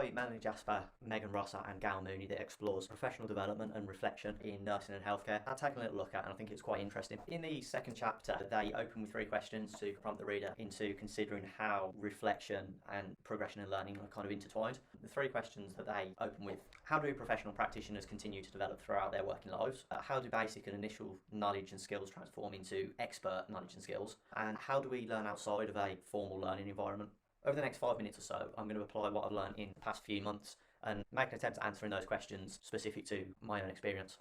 by Melanie Jasper, Megan Rosser and Gail Mooney that explores professional development and reflection in nursing and healthcare. I've taken a little look at and I think it's quite interesting. In the second chapter, they open with 3 questions to prompt the reader into considering how reflection and progression and learning are kind of intertwined. The 3 questions that they open with: how do professional practitioners continue to develop throughout their working lives? How do basic and initial knowledge and skills transform into expert knowledge and skills? And how do we learn outside of a formal learning environment? Over the next 5 minutes or so, I'm going to apply what I've learned in the past few months and make an attempt at answering those questions specific to my own experience.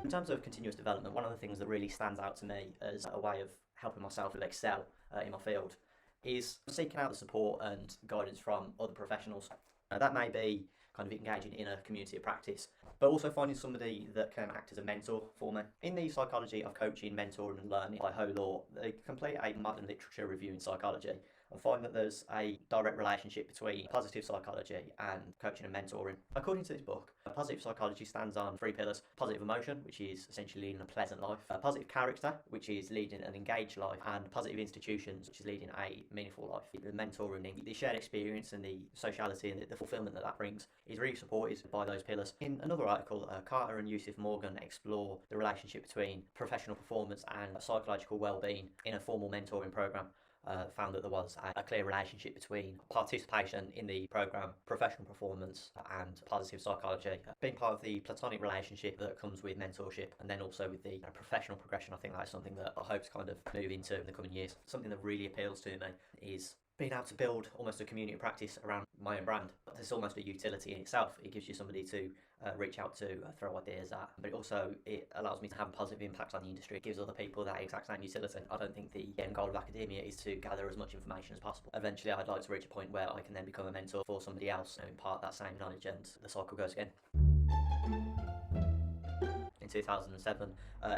In terms of continuous development, one of the things that really stands out to me as a way of helping myself to excel in my field is seeking out the support and guidance from other professionals. That may be kind of engaging in a community of practice, but also finding somebody that can act as a mentor for me. In the Psychology of Coaching, Mentoring and Learning by Ho Law, they complete a modern literature review in psychology and find that there's a direct relationship between positive psychology and coaching and mentoring. According to this book, positive psychology stands on 3 pillars: positive emotion, which is essentially leading a pleasant life; positive character, which is leading an engaged life; and positive institutions, which is leading a meaningful life. The mentoring, the shared experience and the sociality and the fulfillment that brings is really supported by those pillars. In another article, Carter and YOUSSEF-MORGAN explore the relationship between professional performance and psychological well-being in a formal mentoring program. Found that there was a clear relationship between participation in the program, professional performance and positive psychology. Being part of the platonic relationship that comes with mentorship, and then also with the professional progression, I think that's something that I hope to kind of move into in the coming years. Something that really appeals to me is being able to build almost a community of practice around my own brand. There's almost a utility in itself. It gives you somebody to reach out to, throw ideas at, but it allows me to have a positive impact on the industry. It gives other people that exact same utility. I don't think the end goal of academia is to gather as much information as possible. Eventually I'd like to reach a point where I can then become a mentor for somebody else and impart that same knowledge, and the cycle goes again. In 2007,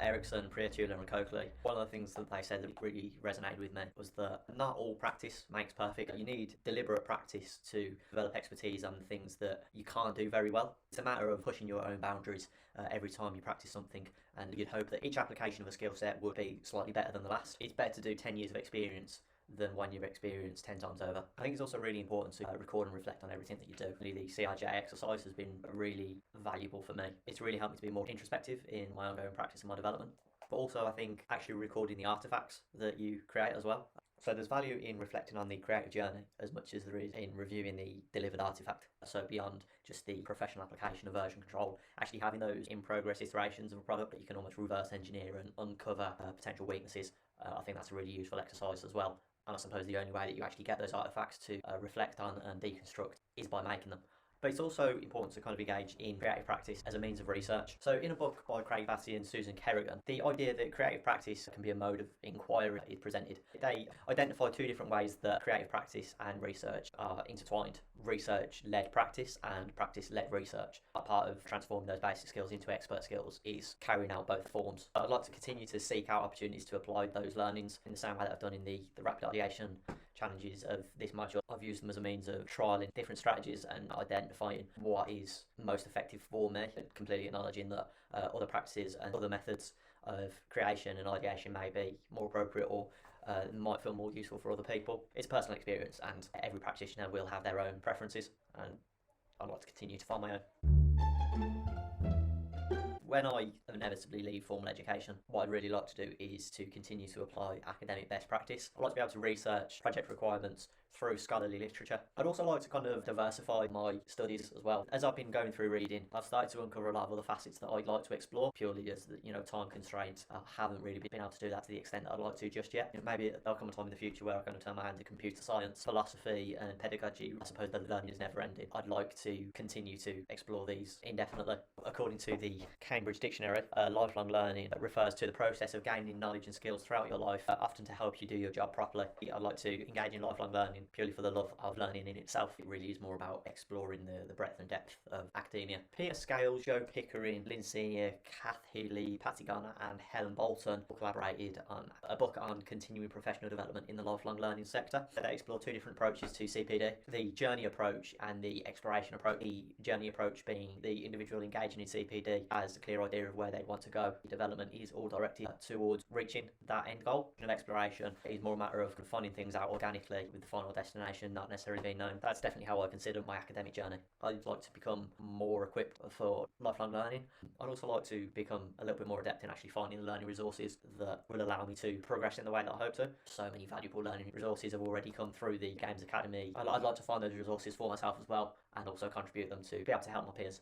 Erickson, Prietula and Coakley, one of the things that they said that really resonated with me was that not all practice makes perfect. You need deliberate practice to develop expertise on things that you can't do very well. It's a matter of pushing your own boundaries every time you practice something, and you'd hope that each application of a skill set would be slightly better than the last. It's better to do 10 years of experience than 1 year of experience 10 times over. I think it's also really important to record and reflect on everything that you do. The CIJ exercise has been really valuable for me. It's really helped me to be more introspective in my ongoing practice and my development. But also I think actually recording the artifacts that you create as well. So there's value in reflecting on the creative journey as much as there is in reviewing the delivered artifact. So beyond just the professional application of version control, actually having those in progress iterations of a product that you can almost reverse engineer and uncover potential weaknesses, I think that's a really useful exercise as well. And I suppose the only way that you actually get those artifacts to reflect on and deconstruct is by making them. But it's also important to kind of engage in creative practice as a means of research. So in a book by BATTY and Susan Kerrigan, the idea that creative practice can be a mode of inquiry is presented. They identify 2 different ways that creative practice and research are intertwined: research-led practice and practice-led research. A part of transforming those basic skills into expert skills is carrying out both forms. I'd like to continue to seek out opportunities to apply those learnings in the same way that I've done in the rapid ideation challenges of this module. I've used them as a means of trialling different strategies and identifying what is most effective for me, completely acknowledging that other practices and other methods of creation and ideation may be more appropriate or might feel more useful for other people. It's personal experience and every practitioner will have their own preferences, and I'd like to continue to find my own. When I inevitably leave formal education, what I'd really like to do is to continue to apply academic best practice. I'd like to be able to research project requirements through scholarly literature. I'd also like to kind of diversify my studies as well. As I've been going through reading, I've started to uncover a lot of other facets that I'd like to explore, purely as time constraints. I haven't really been able to do that to the extent that I'd like to just yet. Maybe there'll come a time in the future where I'm going to turn my hand to computer science, philosophy and pedagogy. I suppose the learning is never ending. I'd like to continue to explore these indefinitely. According to the Cambridge Dictionary, lifelong learning refers to the process of gaining knowledge and skills throughout your life, often to help you do your job properly. I'd like to engage in lifelong learning purely for the love of learning in itself. It really is more about exploring the breadth and depth of academia. Peter Scales, Joe Pickering, Lynn Senior, Kath Healy, Patty Garner and Helen Bolton collaborated on a book on continuing professional development in the lifelong learning sector. They explore 2 different approaches to CPD: the journey approach and the exploration approach. The journey approach being the individual engaging in CPD as clear idea of where they want to go. Development is all directed towards reaching that end goal. And exploration is more a matter of finding things out organically with the final destination not necessarily being known. That's definitely how I consider my academic journey. I'd like to become more equipped for lifelong learning. I'd also like to become a little bit more adept in actually finding the learning resources that will allow me to progress in the way that I hope to. So many valuable learning resources have already come through the Games Academy. I'd like to find those resources for myself as well, and also contribute them to be able to help my peers.